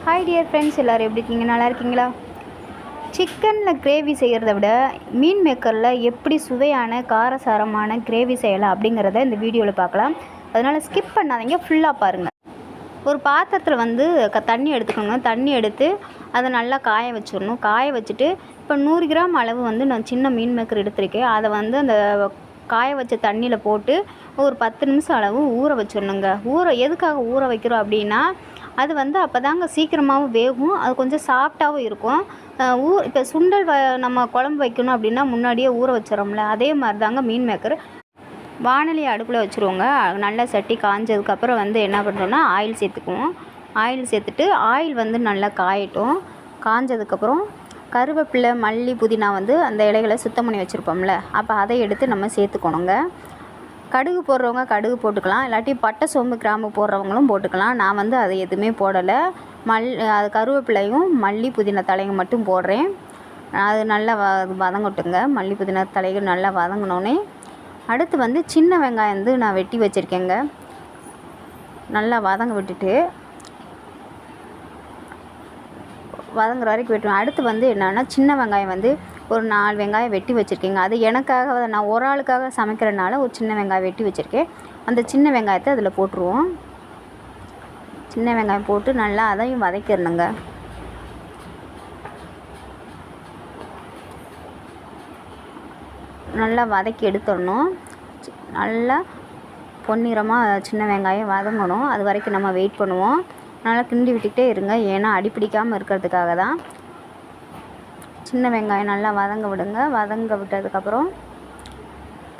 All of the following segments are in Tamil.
ஹாய் டியர் ஃப்ரெண்ட்ஸ், எல்லோரும் எப்படி இருக்கீங்க? நல்லா இருக்கீங்களா? சிக்கனில் கிரேவி செய்கிறத விட மீன் மேக்கரில் எப்படி சுவையான காரசாரமான கிரேவி செய்யலாம் அப்படிங்கிறத இந்த வீடியோவில் பார்க்கலாம். அதனால் ஸ்கிப் பண்ணாதீங்க, ஃபுல்லாக பாருங்கள். ஒரு பாத்திரத்தில் வந்து தண்ணி எடுத்துக்கோங்க. தண்ணி எடுத்து அதை நல்லா காய வச்சிடணும். காய வச்சுட்டு இப்போ 100 கிராம் அளவு வந்து நான் சின்ன மீன் மேக்கர் எடுத்திருக்கேன். அதை வந்து அந்த காய வச்ச தண்ணியில் போட்டு ஒரு 10 நிமிஷம் அளவு ஊற வச்சிடணுங்க. எதுக்காக ஊற வைக்கிறோம் அப்படின்னா, அது வந்து அப்போ தாங்க சீக்கிரமாகவும் வேகும், அது கொஞ்சம் சாஃப்டாகவும் இருக்கும். இப்போ சுண்டல் நம்ம குழம்பு வைக்கணும் அப்படின்னா முன்னாடியே ஊற வச்சிடறோம்ல, அதே மாதிரி தாங்க மீன் மேக்கர். வானொலி அடுப்பில் வச்சுருவோங்க. நல்லா சட்டி காஞ்சதுக்கப்புறம் வந்து என்ன பண்ணுறோன்னா ஆயில் சேர்த்துக்குவோம். ஆயில் சேர்த்துட்டு ஆயில் வந்து நல்லா காயட்டும். காஞ்சதுக்கப்புறம் கருவேப்பிலை, மல்லி, புதினா வந்து அந்த இலைகளை சுத்தம் பண்ணி வச்சுருப்போம்ல, அப்போ அதை எடுத்து நம்ம சேர்த்துக்கணுங்க. கடுகு போடுறவங்க கடுகு போட்டுக்கலாம், இல்லாட்டி பட்டை, சோம்பு, கிராம்பு போடுறவங்களும் போட்டுக்கலாம். நான் வந்து அது எதுவுமே போடலை. அது கருவேப்பிலையும் மல்லி, புதினா தலைங்க மட்டும் போடுறேன். அது நல்லா வதங்கட்டுங்க. மல்லி, புதினா தலைகள் நல்லா வதங்கினோன்னே அடுத்து வந்து சின்ன வெங்காயம் வந்து நான் வெட்டி வச்சுருக்கேங்க. நல்லா வதங்க விட்டுட்டு வதங்குற வரைக்கும் வெட்டுவேன். அடுத்து வந்து என்னென்னா சின்ன வெங்காயம் வந்து ஒரு 4 வெங்காயம் வெட்டி வச்சுருக்கேங்க. அது எனக்காக, நான் ஒரு ஆளுக்காக சமைக்கிறனால ஒரு சின்ன வெங்காயம் வெட்டி வச்சுருக்கேன். அந்த சின்ன வெங்காயத்தை அதில் போட்டுருவோம். சின்ன வெங்காயம் போட்டு நல்லா அதையும் வதக்கிடணுங்க. நல்லா வதக்கி எடுத்துடணும். நல்லா பொன்னிறமாக சின்ன வெங்காயம் வதங்கணும். அது வரைக்கும் நம்ம வெயிட் பண்ணுவோம். நல்லா கிண்டி விட்டுக்கிட்டே இருங்க, ஏன்னா அடிப்பிடிக்காமல் இருக்கிறதுக்காக தான். சின்ன வெங்காயம் நல்லா வதங்க விடுங்க. வதங்க விட்டதுக்கப்புறம்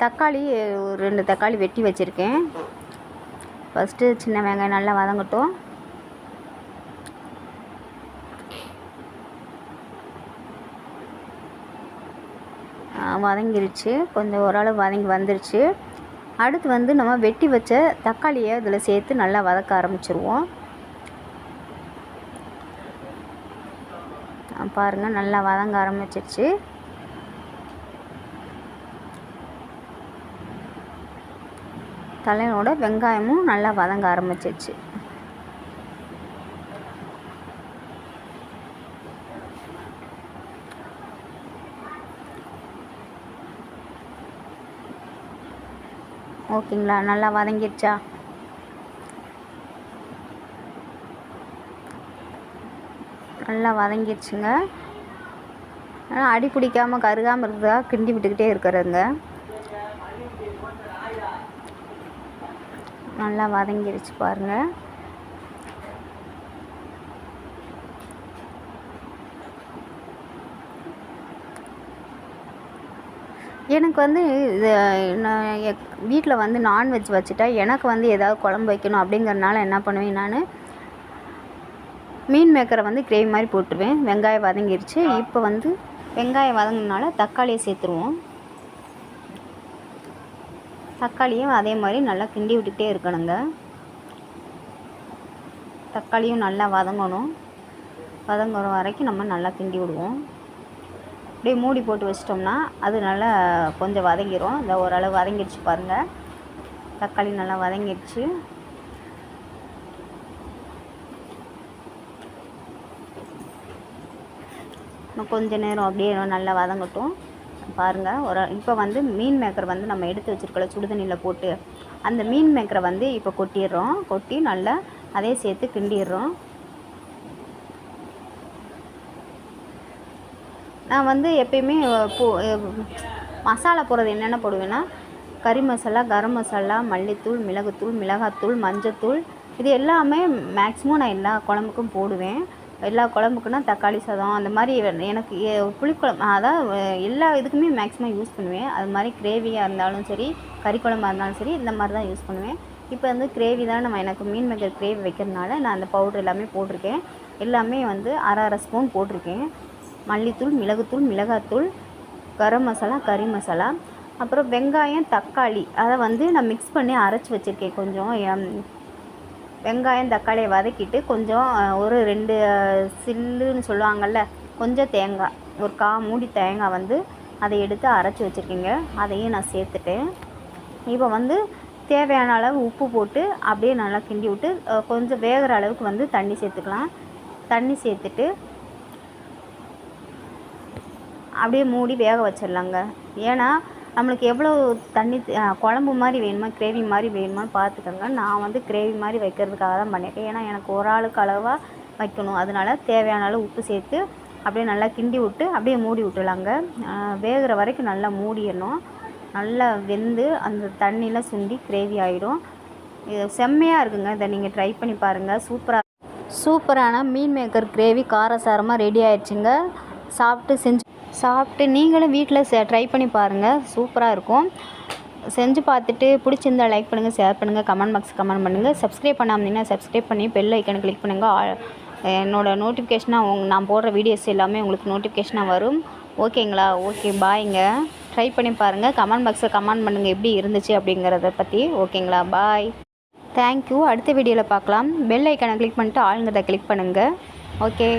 தக்காளி ஒரு 2 தக்காளி வெட்டி வச்சுருக்கேன். ஃபஸ்ட்டு சின்ன வெங்காயம் நல்லா வதங்கட்டும். வதங்கிருச்சு, கொஞ்சம் ஓரளவு வதங்கி வந்துருச்சு. அடுத்து வந்து நம்ம வெட்டி வச்ச தக்காளியை இதில் சேர்த்து நல்லா வதக்க ஆரம்பிச்சிருவோம். பாருங்கள், நல்லா வதங்க ஆரம்பிச்சிருச்சு. தலையோட வெங்காயமும் நல்லா வதங்க ஆரம்பிச்சிருச்சு. ஓகேங்களா? நல்லா வதங்கிடுச்சா? நல்லா வதங்கிடுச்சுங்க. ஆனால் அடி பிடிக்காமல் கருகாமல் இருக்கிறதா கிண்டி விட்டுக்கிட்டே இருக்கிறதுங்க. நல்லா வதங்கிடுச்சு பாருங்கள். எனக்கு வந்து இது நான் வீட்டில் வந்து நான்வெஜ் வச்சுட்டா எனக்கு வந்து ஏதாவது குழம்பு வைக்கணும் அப்படிங்கிறனால என்ன பண்ணுவேன், நான் மீன் மேக்கரை வந்து கிரேவி மாதிரி போட்டுருவேன். வெங்காயம் வதங்கிருச்சு. இப்போ வந்து வெங்காயம் வதங்கினால தக்காளியை சேர்த்துருவோம். தக்காளியும் அதே மாதிரி நல்லா கிண்டி விட்டுக்கிட்டே இருக்கணுங்க. தக்காளியும் நல்லா வதங்கணும். வதங்குற வரைக்கும் நம்ம நல்லா கிண்டி விடுவோம். அப்படியே மூடி போட்டு வச்சிட்டோம்னா அது நல்லா கொஞ்சம் வதங்கிடும். இந்த ஓரளவு வதங்கிடுச்சு பாருங்கள். தக்காளி நல்லா வதங்கிடுச்சு. கொஞ்சம் நேரம் அப்படியே நல்லா வதங்கட்டும் பாருங்கள். இப்போ வந்து மீன் மேக்கர் வந்து நம்ம எடுத்து வச்சுருக்கோம் சுடுதண்ணியில் போட்டு, அந்த மீன் மேக்கரை வந்து இப்போ கொட்டிடுறோம். கொட்டி நல்லா அதே சேர்த்து கிண்டிடுறோம். நான் வந்து எப்பயுமே மசாலா போடுறது என்னென்ன போடுவேன்னா, கறி மசாலா, கரம் மசாலா, மல்லித்தூள், மிளகுத்தூள், மிளகாத்தூள், மஞ்சத்தூள், இது எல்லாமே மேக்ஸிமம் நான் எல்லா குழம்புக்கும் போடுவேன். எல்லா குழம்புக்குன்னா தக்காளி சாதம் அந்த மாதிரி எனக்கு புளிக்குழம்பு, அதான் எல்லா இதுக்குமே மேக்ஸிமம் யூஸ் பண்ணுவேன். அது மாதிரி கிரேவியாக இருந்தாலும் சரி, கறி குழம்பாக இருந்தாலும் சரி, இந்த மாதிரி தான் யூஸ் பண்ணுவேன். இப்போ வந்து கிரேவி தான் எனக்கு மீன் மேக்கர் கிரேவி வைக்கிறதுனால நான் அந்த பவுடர் எல்லாமே போட்டிருக்கேன். எல்லாமே வந்து அரை ஸ்பூன் போட்டிருக்கேன். மல்லித்தூள், மிளகுத்தூள், மிளகாத்தூள், கரம் மசாலா, கறி மசாலா, அப்புறம் வெங்காயம், தக்காளி அதை வந்து நான் மிக்ஸ் பண்ணி அரைச்சி வச்சுருக்கேன். கொஞ்சம் வெங்காயம் தக்காளியை வதக்கிட்டு கொஞ்சம் ஒரு 2 சில்லுன்னு சொல்லுவாங்கள்ல, கொஞ்சம் தேங்காய், ஒரு 1/4 மூடி தேங்காய் வந்து அதை எடுத்து அரைச்சி வச்சுருக்கேங்க. அதையும் நான் சேர்த்துட்டேன். இப்போ வந்து தேவையான அளவு உப்பு போட்டு அப்படியே நல்லா கிண்டி விட்டு கொஞ்சம் வேகிற அளவுக்கு வந்து தண்ணி சேர்த்துக்கலாம். தண்ணி சேர்த்துட்டு அப்படியே மூடி வேக வச்சிடலாங்க. ஏன்னா நம்மளுக்கு எவ்வளோ தண்ணி குழம்பு மாதிரி வேணுமா கிரேவி மாதிரி வேணுமான்னு பார்த்துக்கோங்க. நான் வந்து கிரேவி மாதிரி வைக்கிறதுக்காக தான் பண்ணியிருக்கேன். ஏன்னா எனக்கு ஒரு ஆளுக்கு அளவாக வைக்கணும். அதனால தேவையான அளவு உப்பு சேர்த்து அப்படியே நல்லா கிண்டி விட்டு அப்படியே மூடி விட்டுலாங்க. வேகிற வரைக்கும் நல்லா மூடிடணும். நல்லா வெந்து அந்த தண்ணியெலாம் சுண்டி கிரேவி ஆகிடும். இது செம்மையாக இருக்குங்க. இதை நீங்கள் ட்ரை பண்ணி பாருங்கள். சூப்பரான மீன் மேக்கர் கிரேவி காரசாரமாக ரெடி ஆயிடுச்சுங்க. சாப்பிட்டு நீங்களும் வீட்டில் ட்ரை பண்ணி பாருங்கள். சூப்பராக இருக்கும். செஞ்சு பார்த்துட்டு பிடிச்சிருந்தா லைக் பண்ணுங்கள், ஷேர் பண்ணுங்கள், கமெண்ட் பாக்ஸ் கமெண்ட் பண்ணுங்கள். சப்ஸ்கிரைப் பண்ணாமல் சப்ஸ்கிரைப் பண்ணி பெல் ஐக்கனை கிளிக் பண்ணுங்கள். என்னோடய நோட்டிஃபிகேஷனாக நான் போடுற வீடியோஸ் எல்லாமே உங்களுக்கு நோட்டிஃபிகேஷனாக வரும். ஓகேங்களா? ஓகே, பாய்ங்க. ட்ரை பண்ணி பாருங்கள். கமெண்ட் பாக்ஸில் கமெண்ட் பண்ணுங்கள் எப்படி இருந்துச்சு அப்படிங்கிறத பற்றி. ஓகேங்களா? பாய். தேங்க்யூ. அடுத்த வீடியோவில் பார்க்கலாம். பெல் ஐக்கனை கிளிக் பண்ணிட்டு ஆளுங்கிறத கிளிக் பண்ணுங்கள். ஓகே.